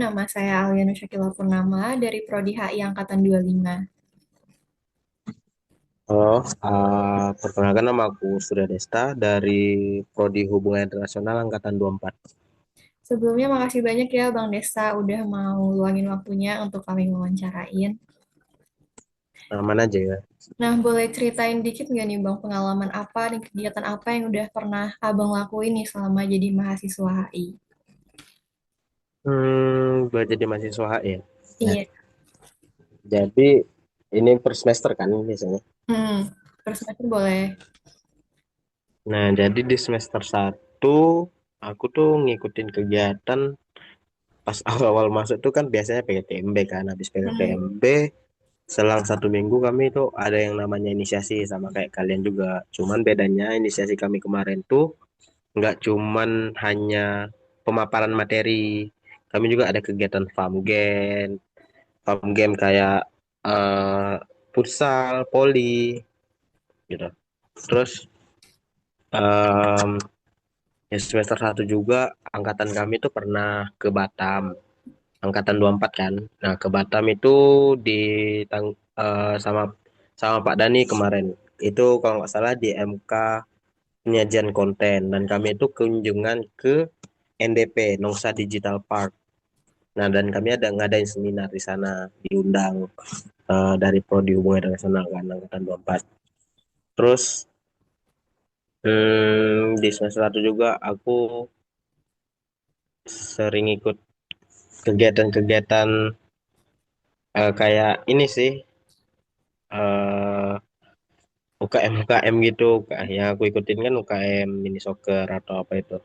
nama saya Aliana Syakila Purnama dari Prodi HI Angkatan 25. Halo, perkenalkan nama aku Surya Desta dari Prodi Hubungan Internasional Angkatan 24. Sebelumnya makasih banyak ya Bang Desta udah mau luangin waktunya untuk kami wawancarain. Mana aja ya? Nah, boleh ceritain dikit nggak nih Bang pengalaman apa dan kegiatan apa yang udah pernah Abang lakuin nih selama jadi mahasiswa HI? Buat jadi mahasiswa HI ya. Nah, Iya. jadi ini per semester kan biasanya. Hmm, Terus nanti boleh. Nah, jadi di semester satu aku tuh ngikutin kegiatan pas awal-awal masuk tuh kan biasanya PKTMB kan. Habis Hmm, PKTMB, selang 1 minggu kami tuh ada yang namanya inisiasi sama kayak kalian juga. Cuman bedanya inisiasi kami kemarin tuh nggak cuman hanya pemaparan materi, kami juga ada kegiatan farm game kayak eh futsal, poli gitu. Terus em, ya semester satu juga angkatan kami tuh pernah ke Batam, angkatan 24 kan. Nah, ke Batam itu di sama sama Pak Dani kemarin. Itu kalau nggak salah di MK penyajian konten dan kami itu kunjungan ke NDP Nongsa Digital Park. Nah, dan kami ada ngadain seminar di sana, diundang dari Prodi Hubungan Internasional kan, Angkatan 24. Terus di semester 1 juga aku sering ikut kegiatan-kegiatan kayak ini sih, eh UKM-UKM gitu. Yang aku ikutin kan UKM mini soccer atau apa itu.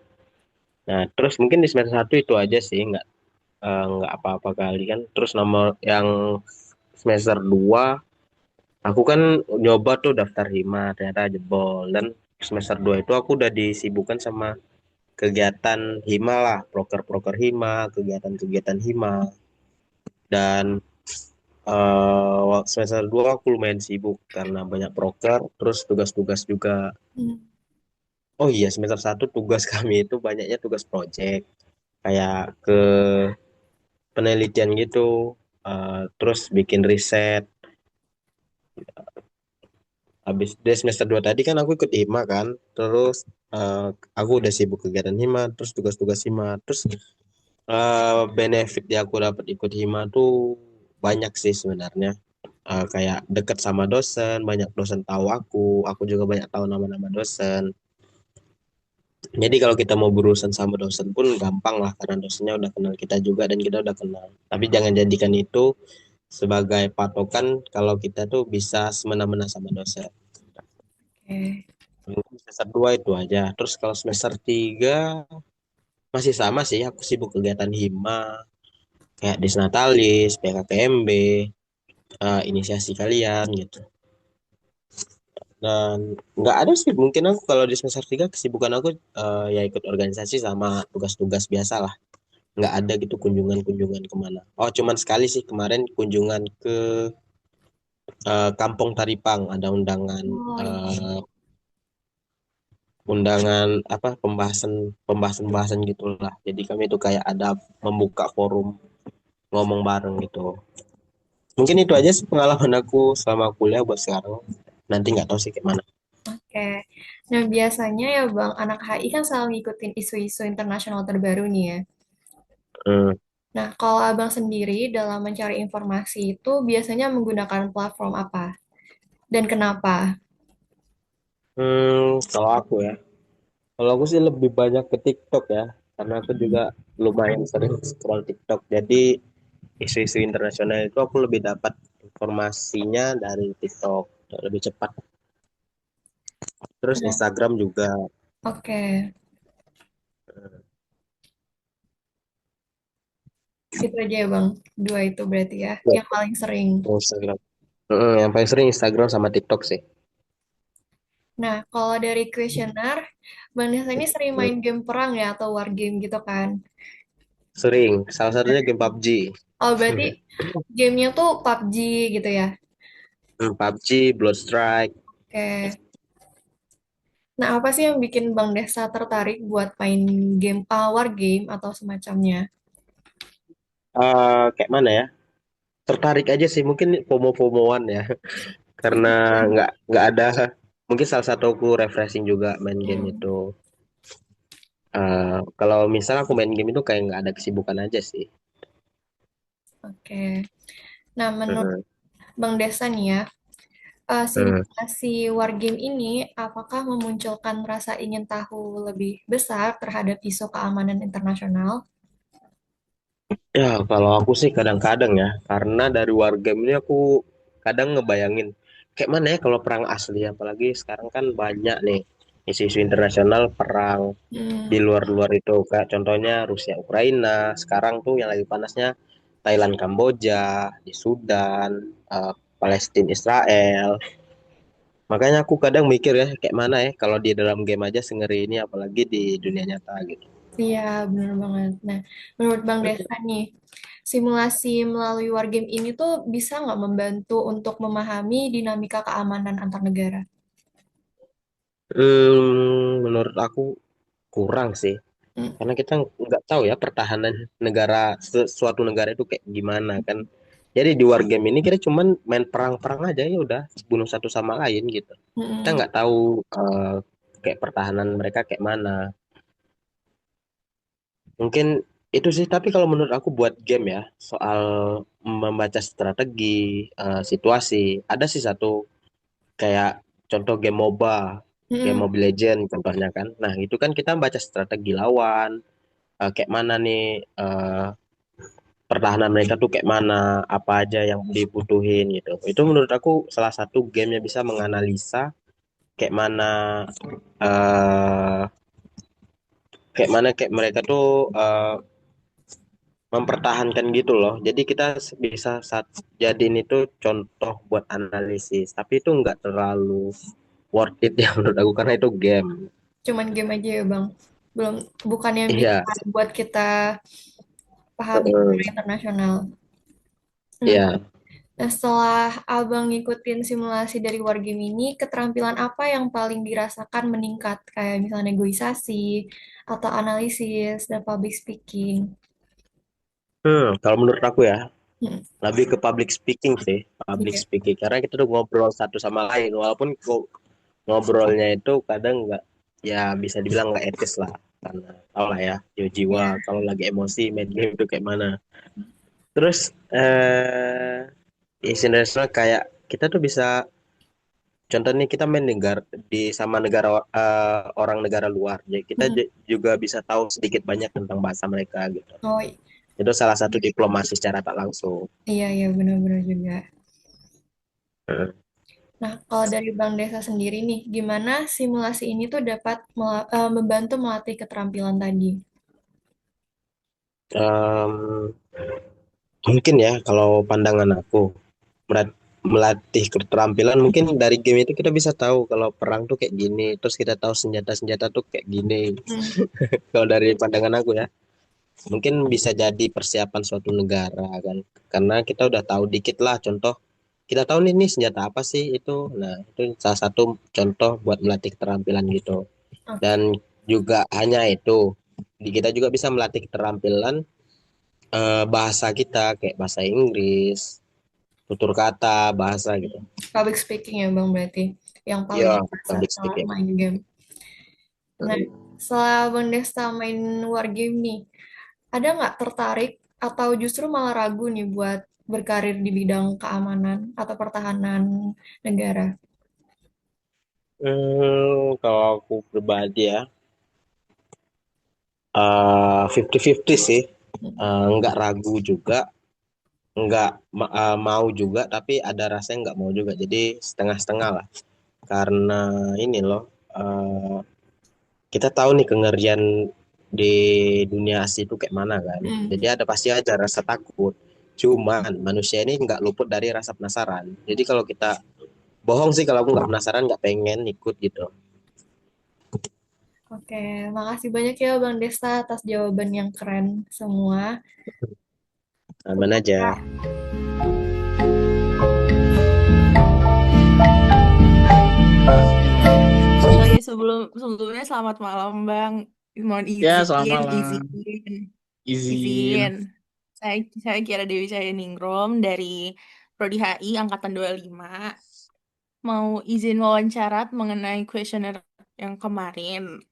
Nah, terus mungkin di semester 1 itu aja sih, nggak apa-apa kali kan. Terus nomor yang semester 2 aku kan nyoba tuh daftar hima ternyata jebol dan semester 2 itu aku udah disibukkan sama kegiatan hima lah, proker-proker hima, kegiatan-kegiatan hima dan semester 2 aku lumayan sibuk karena banyak proker, terus tugas-tugas juga. hmm, Oh iya, semester 1 tugas kami itu banyaknya tugas project kayak ke penelitian gitu, terus bikin riset. Habis dari semester 2 tadi kan aku ikut hima kan. Terus eh, aku udah sibuk kegiatan hima, terus tugas-tugas hima. Terus benefit yang aku dapat ikut hima tuh banyak sih sebenarnya. Kayak deket sama dosen, banyak dosen tahu aku juga banyak tahu nama-nama dosen. Jadi kalau kita mau berurusan sama dosen pun gampang lah karena dosennya udah kenal kita juga dan kita udah kenal. Tapi jangan jadikan itu sebagai patokan kalau kita tuh bisa semena-mena sama dosen. oke. Mungkin semester 2 itu aja. Terus kalau semester 3 masih sama sih, aku sibuk kegiatan hima, kayak Disnatalis, PKKMB, inisiasi kalian gitu. Dan nggak ada sih, mungkin aku kalau di semester 3 kesibukan aku ya ikut organisasi sama tugas-tugas biasa lah. Nggak ada gitu kunjungan-kunjungan kemana. Oh, cuman sekali sih kemarin kunjungan ke Kampung Taripang, ada undangan Oh iya. eh, undangan apa pembahasan pembahasan pembahasan gitulah. Jadi kami itu kayak ada membuka forum ngomong bareng gitu. Mungkin itu aja sih pengalaman aku selama kuliah buat sekarang. Nanti nggak tahu sih gimana. Oke. Nah, biasanya ya Bang, anak HI kan selalu ngikutin isu-isu internasional terbaru nih ya. Hmm. Nah, kalau Abang sendiri dalam mencari informasi itu biasanya menggunakan platform apa dan kenapa? Kalau aku ya, kalau aku sih lebih banyak ke TikTok ya, karena aku juga lumayan sering scroll TikTok. Jadi isu-isu internasional itu aku lebih dapat informasinya dari TikTok lebih cepat. Terus Nah, Instagram juga. oke. Itu aja ya Bang. Dua itu berarti ya, Ya, yang paling sering. Instagram. Yang paling sering Instagram sama TikTok sih. Nah, kalau dari kuesioner, Bang Nesa ini sering Hmm. main game perang ya atau war game gitu kan? Sering, salah satunya game PUBG. Oh, berarti gamenya tuh PUBG gitu ya? PUBG, Blood Strike. Oke. Nah, apa sih yang bikin Bang Desa tertarik buat main game war game atau semacamnya? kayak mana ya? Tertarik aja sih, mungkin FOMO-FOMOan ya, karena nggak ada. Mungkin salah satu aku refreshing juga main game Hmm, itu. Kalau misal aku main game itu kayak nggak ada kesibukan aja sih. oke. Nah, menurut Mhm. Bang Desa nih ya, Hmm. simulasi wargame ini apakah memunculkan rasa ingin tahu lebih besar terhadap isu keamanan internasional? Ya, kalau aku sih kadang-kadang ya, karena dari warga ini aku kadang ngebayangin kayak mana ya kalau perang asli, apalagi sekarang kan banyak nih isu-isu internasional perang di Hmm, luar-luar itu, kayak contohnya Rusia Ukraina, sekarang tuh yang lagi panasnya Thailand Kamboja, di Sudan, Palestina Israel. Makanya aku kadang mikir ya kayak mana ya kalau di dalam game aja sengeri ini, apalagi di dunia nyata gitu. iya, benar banget. Nah, menurut Bang Desa nih, simulasi melalui wargame ini tuh bisa nggak membantu untuk memahami dinamika keamanan antar negara? Menurut aku kurang sih, Hmm, karena kita nggak tahu ya pertahanan negara, suatu negara itu kayak gimana kan. Jadi di war game ini kita cuman main perang-perang aja, ya udah bunuh satu sama lain gitu. Kita mm-mm. nggak tahu kayak pertahanan mereka kayak mana. Mungkin itu sih, tapi kalau menurut aku buat game ya, soal membaca strategi, situasi, ada sih satu kayak contoh game MOBA, game Mm-mm. Mobile Legend contohnya kan. Nah, itu kan kita baca strategi lawan, kayak mana nih, pertahanan mereka tuh kayak mana, apa aja yang dibutuhin gitu. Itu menurut aku salah satu game yang bisa menganalisa kayak mana, eh kayak mana kayak mereka tuh mempertahankan gitu loh. Jadi kita bisa saat jadiin itu contoh buat analisis, tapi itu nggak terlalu worth it ya menurut aku, karena itu game. Cuman game aja ya Bang. Belum, bukan yang bisa Iya. buat kita pahami secara Heeh. internasional. Nah, Iya. setelah Abang ngikutin simulasi dari Wargame ini, keterampilan apa yang paling dirasakan meningkat? Kayak misalnya negosiasi, atau analisis, dan public speaking. Kalau menurut aku ya, Hmm, lebih ke public speaking sih, public iya. speaking, karena kita tuh ngobrol satu sama lain, walaupun ngobrolnya itu kadang nggak, ya bisa dibilang nggak etis lah, karena tau lah ya, jiwa Iya. kalau lagi emosi main game itu kayak mana. Terus isu nasional kayak kita tuh bisa, contoh nih kita main negara di sama negara, orang negara luar, jadi kita Hmm, juga bisa tahu sedikit banyak tentang bahasa mereka gitu. oh Itu salah satu diplomasi secara tak langsung. iya, iya, benar-benar juga. Hmm. Nah, kalau dari Bang Desa sendiri nih, gimana simulasi ini tuh dapat membantu melatih keterampilan tadi? Em, Mungkin ya kalau pandangan aku, melatih keterampilan, mungkin dari game itu kita bisa tahu kalau perang tuh kayak gini, terus kita tahu senjata-senjata tuh kayak gini. Hmm, Kalau dari pandangan aku ya, mungkin bisa jadi persiapan suatu negara kan, karena kita udah tahu dikit lah, contoh kita tahu nih senjata apa sih itu. Nah, itu salah satu contoh buat melatih keterampilan gitu. oke. Dan juga hanya itu, kita juga bisa melatih keterampilan, bahasa kita kayak bahasa Inggris, tutur kata bahasa gitu. Public speaking ya Bang berarti, yang paling Ya, berasa public setelah speaking. main game. Nah, setelah Bang Desta main Wargame nih, ada nggak tertarik atau justru malah ragu nih buat berkarir di bidang keamanan atau pertahanan negara? Kalau aku pribadi ya, 50-50 sih. Nggak ragu juga, nggak mau juga, tapi ada rasa yang nggak mau juga. Jadi setengah-setengah lah. Karena ini loh, eh, kita tahu nih kengerian di dunia asli itu kayak mana kan. Hmm, Jadi ada pasti aja rasa takut. Cuman manusia ini nggak luput dari rasa penasaran. Jadi kalau kita bohong sih kalau aku nggak penasaran, nggak pengen ikut gitu. oke, makasih banyak ya Bang Desta atas jawaban yang keren semua. Aman aja. Oh iya, sebelumnya selamat malam Bang. Mohon Ya, selamat izin, malam. izin, Izin. izin. Saya Kira Dewi Ningrum dari Prodi HI Angkatan 25. Mau izin wawancara mengenai kuesioner yang kemarin.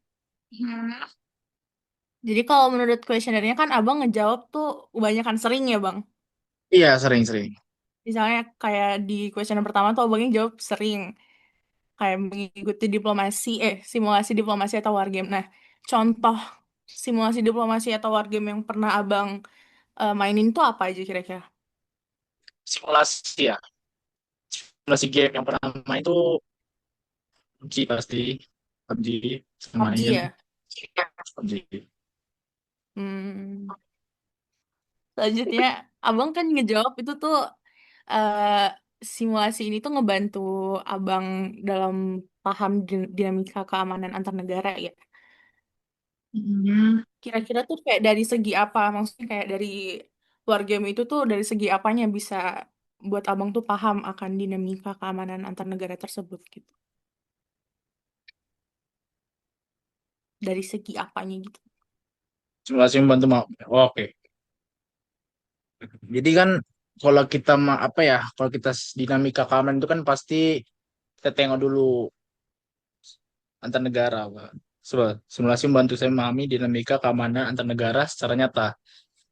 Jadi kalau menurut kuesionernya kan abang ngejawab tuh kebanyakan sering ya bang. Iya, sering-sering. Misalnya kayak di kuesioner pertama tuh abangnya jawab sering. Kayak mengikuti simulasi diplomasi atau wargame. Nah, contoh simulasi diplomasi atau wargame yang pernah abang mainin tuh apa aja kira-kira? Simulasi ya. Simulasi game yang pertama itu PUBG pasti. PUBG sama PUBG main. ya? PUBG. Hmm. Selanjutnya, abang kan ngejawab itu tuh eh, simulasi ini tuh ngebantu abang dalam paham dinamika keamanan antar negara ya. Kira-kira tuh kayak dari segi apa? Maksudnya kayak dari wargame itu tuh dari segi apanya bisa buat abang tuh paham akan dinamika keamanan antar negara tersebut gitu. Dari segi apanya gitu. Simulasi membantu mau. Oke. Jadi kan kalau kita apa ya, kalau kita dinamika keamanan itu kan pasti kita tengok dulu antar negara, Pak. Sebab simulasi membantu saya memahami dinamika keamanan antar negara secara nyata.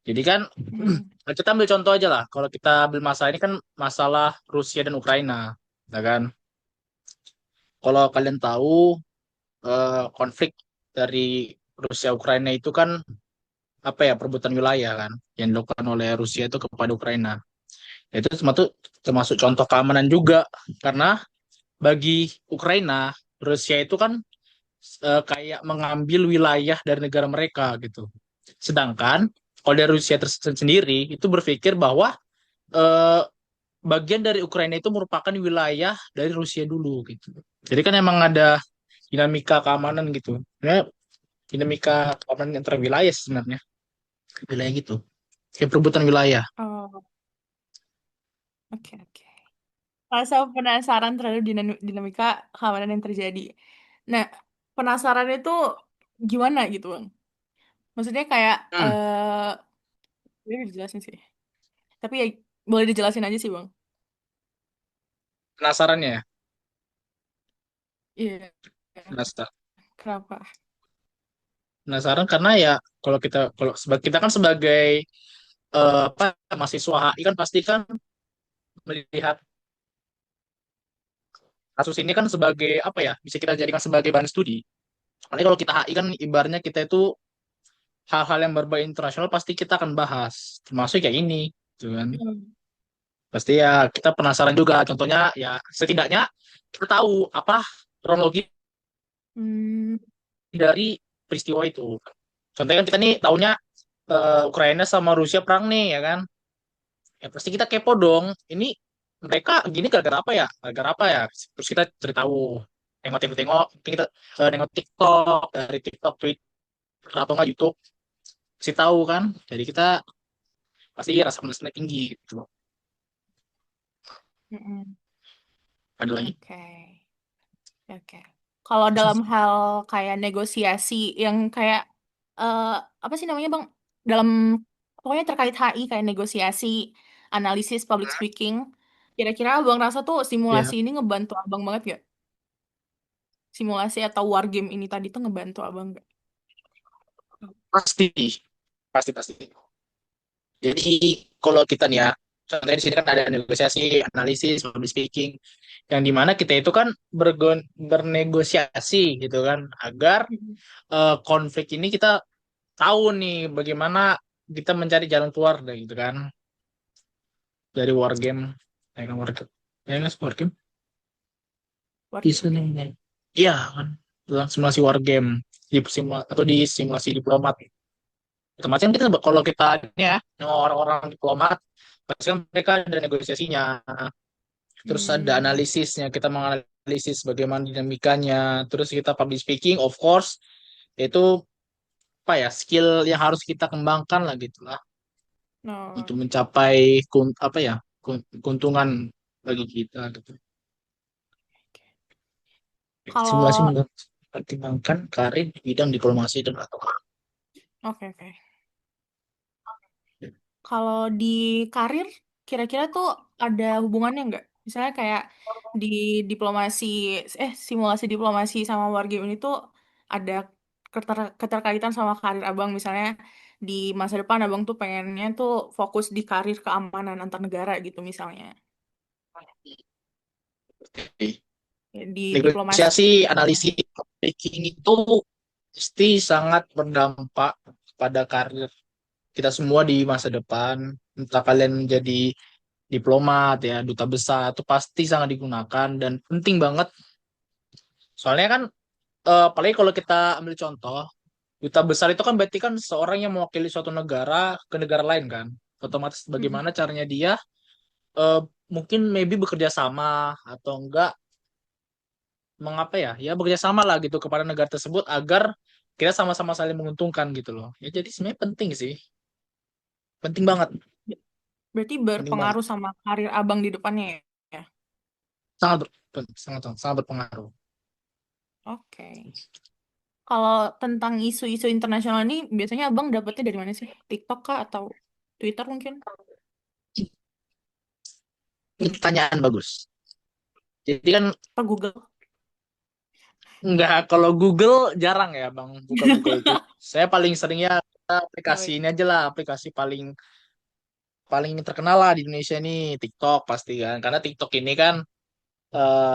Jadi kan Hmm. kita ambil contoh aja lah. Kalau kita ambil masalah ini kan masalah Rusia dan Ukraina, ya kan? Kalau kalian tahu konflik dari Rusia Ukraina itu kan apa ya perebutan wilayah kan yang dilakukan oleh Rusia itu kepada Ukraina. Itu termasuk contoh keamanan juga karena bagi Ukraina Rusia itu kan kayak mengambil wilayah dari negara mereka gitu. Sedangkan kalau dari Rusia sendiri itu berpikir bahwa eh, bagian dari Ukraina itu merupakan wilayah dari Rusia dulu gitu. Jadi kan emang ada dinamika keamanan gitu. Ya, dinamika keamanan antara wilayah sebenarnya. Wilayah gitu. Kayak perebutan wilayah. Oh, oke oke. Saya penasaran terhadap dinamika keamanan yang terjadi. Nah, penasaran itu gimana gitu, Bang? Maksudnya kayak Hmm, ini dijelasin sih. Tapi ya boleh dijelasin aja sih, Bang. penasarannya ya? Iya. Penasaran. Kenapa? Penasaran karena ya kalau kita kan sebagai apa mahasiswa HI kan pasti kan melihat kasus ini kan sebagai apa ya bisa kita jadikan sebagai bahan studi. Karena kalau kita HI kan ibaratnya kita itu hal-hal yang berbau internasional pasti kita akan bahas, termasuk kayak ini, gitu kan. Hmm. Pasti ya kita penasaran juga. Contohnya ya setidaknya kita tahu apa kronologi Hmm. dari peristiwa itu. Contohnya kan kita nih taunya Ukraina sama Rusia perang nih ya kan. Ya pasti kita kepo dong. Ini mereka gini gara-gara apa ya? Gara-gara apa ya? Terus kita cari tahu. Tengok-tengok, kita nengok TikTok, dari TikTok, Twitter, atau nggak YouTube. Pasti tahu kan. Jadi kita pasti rasa penasaran tinggi gitu. Mm-mm. Ada lagi? Oke. Oke. Kalau dalam hal kayak negosiasi yang kayak eh, apa sih namanya, Bang? Dalam pokoknya terkait HI kayak negosiasi, analisis, public speaking. Kira-kira Abang rasa tuh simulasi Ya, ini ngebantu Abang banget gak? Simulasi atau wargame ini tadi tuh ngebantu Abang gak? pasti. Pasti, pasti. Jadi kalau kita nih ya, contohnya di sini kan ada negosiasi, analisis, public speaking, yang dimana kita itu kan bernegosiasi gitu kan, agar Mhm. konflik ini kita tahu nih bagaimana kita mencari jalan keluar dari gitu kan, dari war game, ya kan war game, ya kan war game, bisa Wargame. nih, iya kan, dalam simulasi war game atau di simulasi diplomat. Otomatis kan kita kalau kita ini ya, orang-orang diplomat, pasti kan mereka ada negosiasinya. Terus ada Hmm. analisisnya, kita menganalisis bagaimana dinamikanya, terus kita public speaking, of course, itu apa ya skill yang harus kita kembangkan lah gitu lah No. untuk mencapai apa ya keuntungan bagi kita gitu. Simulasi Kalau mempertimbangkan karir di bidang diplomasi dan atau oke oke. kalau di karir, kira-kira tuh ada hubungannya nggak? Misalnya kayak di diplomasi, simulasi diplomasi sama war game ini tuh ada keterkaitan sama karir abang. Misalnya di masa depan abang tuh pengennya tuh fokus di karir keamanan antar negara gitu misalnya. Di diplomasi. Negosiasi, analisis, making itu pasti sangat berdampak pada karir kita semua di masa depan. Entah kalian menjadi diplomat ya, duta besar, itu pasti sangat digunakan dan penting banget. Soalnya kan, apalagi kalau kita ambil contoh, duta besar itu kan berarti kan seorang yang mewakili suatu negara ke negara lain kan. Otomatis Mm-mm. bagaimana caranya dia eh, mungkin maybe bekerja sama atau enggak mengapa ya ya bekerja sama lah gitu kepada negara tersebut agar kita sama-sama saling menguntungkan gitu loh ya jadi sebenarnya penting sih penting banget Berarti penting banget berpengaruh sama karir abang di depannya ya? sangat sangat sangat berpengaruh. Oke. Kalau tentang isu-isu internasional ini biasanya abang dapetnya dari mana sih? TikTok kah atau Twitter mungkin? Ini pertanyaan bagus jadi kan Atau Google? nggak kalau Google jarang ya bang buka Google itu saya paling seringnya Oh, aplikasi iya. ini aja lah aplikasi paling paling terkenal lah di Indonesia ini TikTok pasti kan karena TikTok ini kan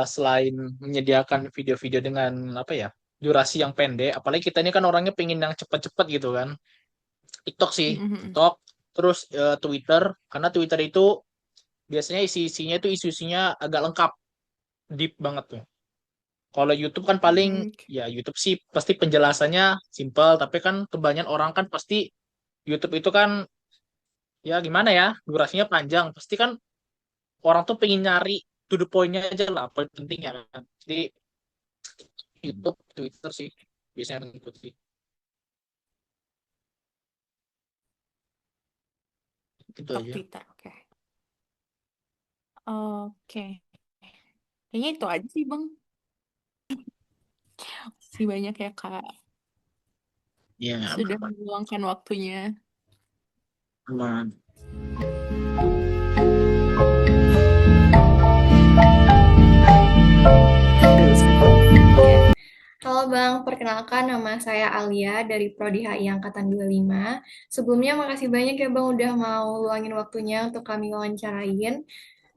selain menyediakan video-video dengan apa ya durasi yang pendek, apalagi kita ini kan orangnya pengen yang cepet-cepet gitu kan. TikTok sih, Mhm. TikTok, terus Twitter, karena Twitter itu biasanya isi-isinya itu isu-isunya agak lengkap, deep banget tuh. Kalau YouTube kan paling Mm, ya YouTube sih pasti penjelasannya simple, tapi kan kebanyakan orang kan pasti YouTube itu kan ya gimana ya durasinya panjang, pasti kan orang tuh pengen nyari to the point-nya aja lah, poin pentingnya kan. Jadi YouTube, Twitter sih biasanya ngikut sih. Itu TikTok, aja. Twitter. Oke. Oke. Kayaknya itu aja sih, Bang. Masih banyak ya, Kak. Ya, Sudah meluangkan waktunya. aman. Halo Bang, perkenalkan nama saya Alia dari Prodi HI Angkatan 25. Sebelumnya makasih banyak ya Bang udah mau luangin waktunya untuk kami wawancarain.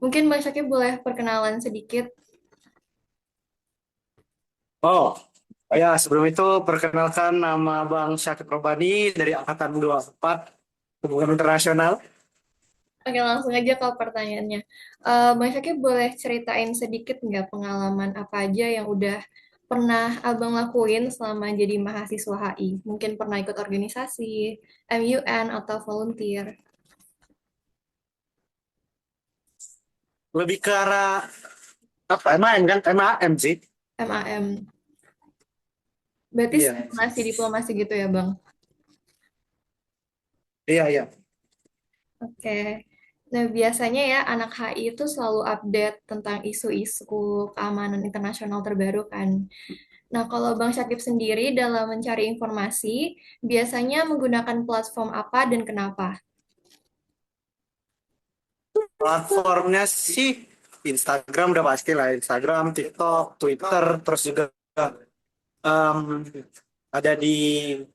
Mungkin Bang Syakib boleh perkenalan sedikit. Oh, ya sebelum itu perkenalkan nama Bang Syakib Robani dari Angkatan 24 Hubungan Internasional. Oke, langsung aja ke pertanyaannya. Bang Syakib boleh ceritain sedikit nggak pengalaman apa aja yang udah pernah Abang lakuin selama jadi mahasiswa HI? Mungkin pernah ikut organisasi, MUN, atau volunteer, Lebih ke arah apa? MAM kan? MAM sih. MAM. Berarti Iya, diplomasi gitu ya, Bang? iya, iya. Oke. Nah, biasanya ya anak HI itu selalu update tentang isu-isu keamanan internasional terbaru kan. Nah, kalau Bang Syakib sendiri dalam mencari informasi, biasanya menggunakan platform apa dan kenapa? Platformnya sih Instagram udah pasti lah. Instagram, TikTok, Twitter, terus juga em, ada di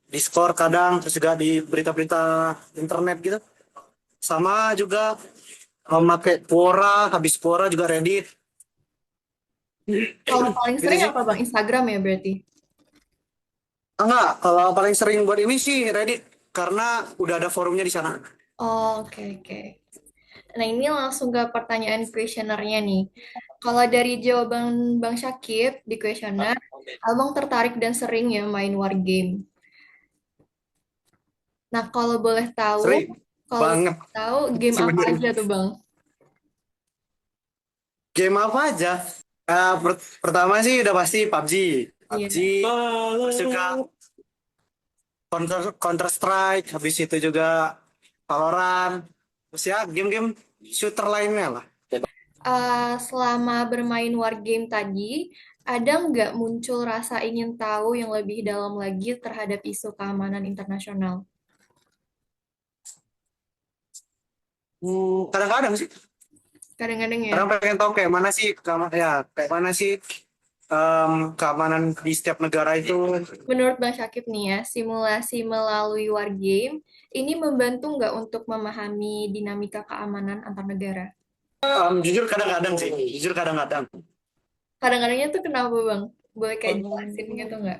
Discord kadang, terus juga di berita-berita internet gitu. Sama juga memakai Quora, habis Quora juga Reddit. Kalau paling Gitu sering sih. apa Bang? Instagram ya berarti? Enggak, kalau paling sering buat ini sih Reddit karena udah ada forumnya di sana. Oh, oke, oke. Nah, ini langsung ke pertanyaan kuesionernya nih. Kalau dari jawaban Bang Syakib di kuesioner, Abang tertarik dan sering ya main war game. Nah, Sering kalau boleh banget tahu game apa aja sebenarnya. tuh Bang? Game apa aja? Pertama sih udah pasti PUBG. PUBG, Iya. terus juga Counter Strike, habis itu juga Valorant. Terus ya game-game shooter lainnya lah. Selama bermain war game tadi, ada nggak muncul rasa ingin tahu yang lebih dalam lagi terhadap isu keamanan internasional? Kadang-kadang sih. Kadang-kadang ya. Kadang pengen tahu kayak mana sih keamanan di setiap negara itu. Menurut Bang Syakib nih ya, simulasi melalui wargame ini membantu nggak untuk memahami dinamika keamanan antar negara? Jujur kadang-kadang sih. Jujur kadang-kadang. Kadang-kadangnya tuh kenapa Bang? Boleh kayak jelasin gitu nggak?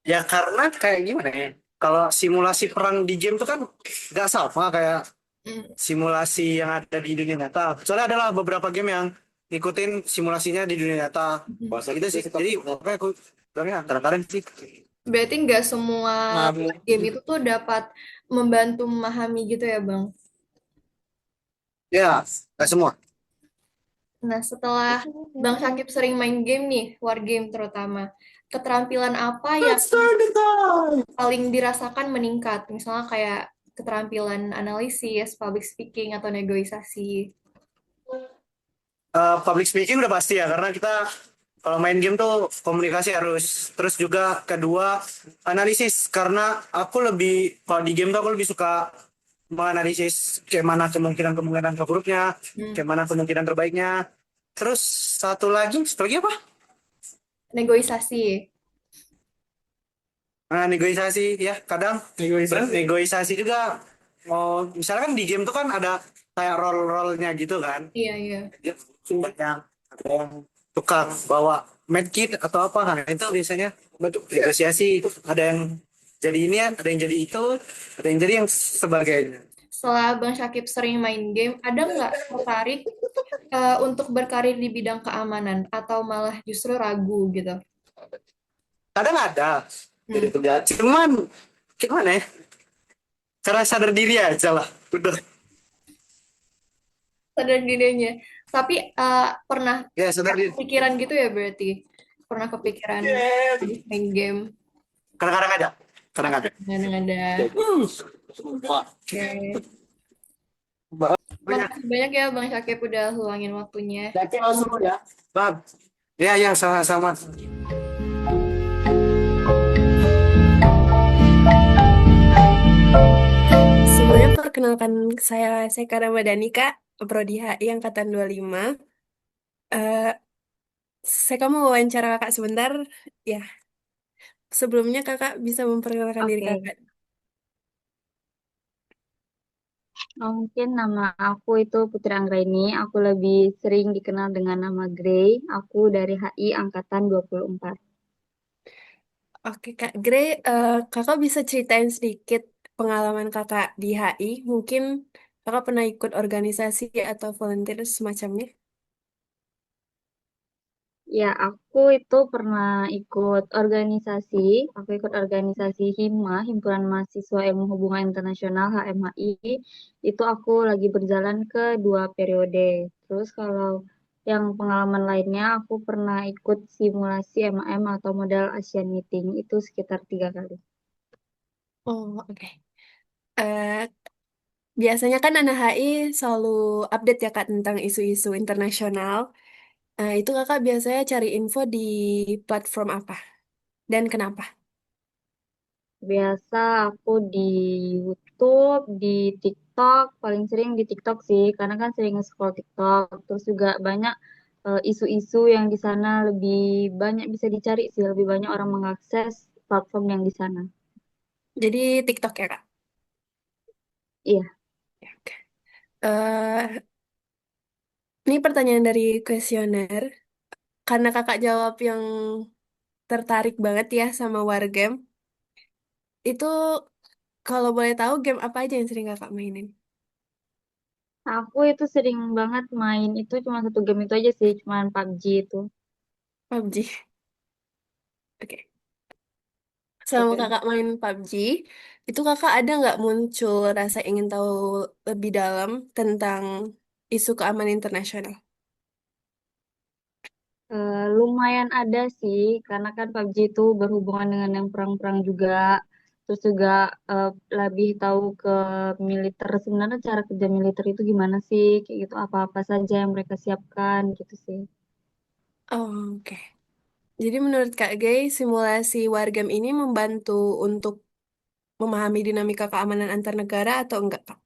Ya karena kayak gimana ya? Kalau simulasi perang di game tuh kan nggak sama kayak Hmm. simulasi yang ada di dunia nyata. Soalnya adalah beberapa game yang ngikutin simulasinya di dunia nyata. Bahasa gitu sih. Jadi makanya aku bilangnya kadang-kadang sih. Berarti nggak semua Nah, game itu tuh dapat membantu memahami gitu ya Bang? ya, nggak semua. Nah, setelah Bang Syakib sering main game nih, wargame terutama, keterampilan apa yang Let's start the time. paling dirasakan meningkat? Misalnya kayak keterampilan analisis, public speaking, atau negosiasi. Public speaking udah pasti ya karena kita kalau main game tuh komunikasi harus terus juga kedua analisis karena aku lebih kalau di game tuh aku lebih suka menganalisis kayak mana kemungkinan keburuknya, Hmm. kayak mana kemungkinan terbaiknya. Terus satu lagi apa? Negosiasi. Nah, negosiasi ya kadang negosiasi juga mau misalnya kan di game tuh kan ada kayak role-role-nya gitu kan. Iya, iya. Dia ada yang tukang bawa medkit atau apa kan itu biasanya bentuk negosiasi ada yang jadi ini ada yang jadi itu ada yang jadi yang sebagainya. Setelah Bang Syakib sering main game, ada nggak tertarik untuk berkarir di bidang keamanan atau malah justru ragu gitu? Kadang ada Hmm. cuman gimana ya karena sadar diri aja lah udah Sadar dirinya. Tapi pernah ya sadar diri kepikiran gitu ya berarti? Pernah kepikiran habis main game? kadang-kadang ada kadang-kadang Kadang ada. Oke. banyak Makasih banyak ya Bang Syakib udah luangin waktunya. bab ya ya sama-sama. Sebelumnya perkenalkan saya Kak Ramadhani Kak, Prodi HI Angkatan 25. Eh, kamu wawancara Kakak sebentar. Ya, sebelumnya Kakak bisa memperkenalkan diri Oke, Kakak. mungkin nama aku itu Putri Anggraini. Aku lebih sering dikenal dengan nama Grey. Aku dari HI Angkatan 24. Oke Kak Grey, Kakak bisa ceritain sedikit pengalaman Kakak di HI. Mungkin Kakak pernah ikut organisasi atau volunteer semacamnya. Ya, aku itu pernah ikut organisasi. Aku ikut organisasi HIMA, Himpunan Mahasiswa Ilmu Hubungan Internasional HMHI. Itu aku lagi berjalan ke 2 periode. Terus kalau yang pengalaman lainnya, aku pernah ikut simulasi MAM atau modal Asian Meeting. Itu sekitar 3 kali. Oh, oke. Eh, Biasanya kan anak HI selalu update ya Kak tentang isu-isu internasional. Itu kakak biasanya cari info di platform apa dan kenapa? Biasa aku di YouTube, di TikTok, paling sering di TikTok sih, karena kan sering scroll TikTok. Terus juga banyak isu-isu yang di sana lebih banyak bisa dicari sih, lebih banyak orang mengakses platform yang di sana. Jadi TikTok ya Kak? Iya, Ya, oke. Eh, ini pertanyaan dari kuesioner. Karena kakak jawab yang tertarik banget ya sama Wargame, itu kalau boleh tahu game apa aja yang sering kakak mainin? aku itu sering banget main itu cuma satu game itu aja sih, cuma PUBG itu. PUBG. Oke. Selama kakak main PUBG, itu kakak ada nggak muncul rasa ingin tahu lebih dalam tentang isu keamanan internasional? Lumayan ada sih, karena kan PUBG itu berhubungan dengan yang perang-perang juga. Terus juga eh, lebih tahu ke militer. Sebenarnya cara kerja militer itu gimana sih? Kayak gitu, apa-apa saja yang mereka siapkan gitu sih. Oh, oke. Jadi menurut Kak Gay, simulasi Wargame ini membantu untuk memahami dinamika keamanan antar negara atau enggak, Kak?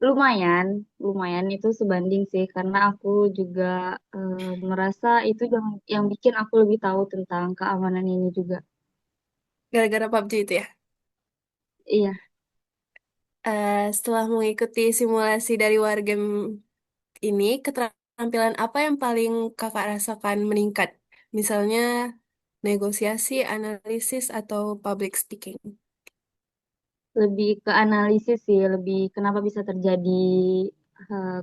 lumayan, lumayan itu sebanding sih karena aku juga merasa itu yang bikin aku lebih tahu tentang keamanan ini juga. Gara-gara PUBG itu ya. Iya, Setelah mengikuti simulasi dari wargame ini, keterampilan apa yang paling kakak rasakan meningkat? Misalnya negosiasi, analisis, atau public speaking. lebih ke analisis sih, lebih kenapa bisa terjadi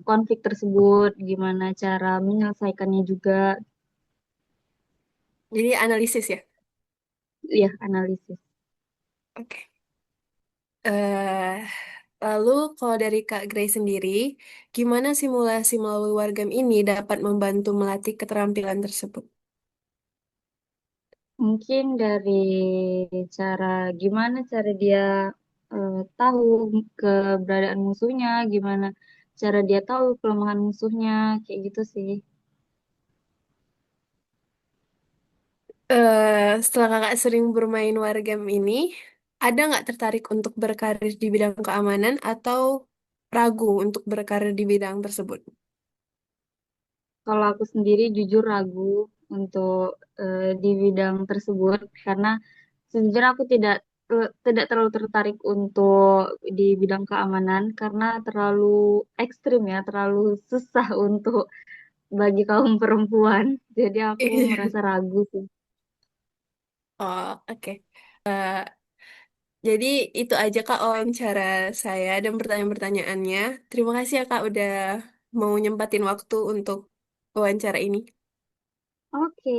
konflik tersebut, gimana cara menyelesaikannya juga, Jadi analisis ya. ya analisis. Oke. eh Lalu kalau dari Kak Gray sendiri, gimana simulasi melalui wargame ini dapat membantu melatih keterampilan tersebut? Mungkin dari cara gimana cara dia tahu keberadaan musuhnya, gimana cara dia tahu kelemahan musuhnya, kayak gitu sih. Setelah kakak sering bermain wargame ini, ada nggak tertarik untuk berkarir di bidang keamanan atau ragu untuk berkarir di bidang tersebut? Kalau aku sendiri jujur ragu untuk di bidang tersebut karena sejujurnya aku tidak terlalu tertarik untuk di bidang keamanan karena terlalu ekstrim ya, terlalu susah untuk bagi kaum perempuan. Jadi aku merasa ragu sih. Oh, oke. Jadi itu aja Kak wawancara saya dan pertanyaan-pertanyaannya. Terima kasih ya Kak udah mau nyempatin waktu untuk wawancara ini. Oke.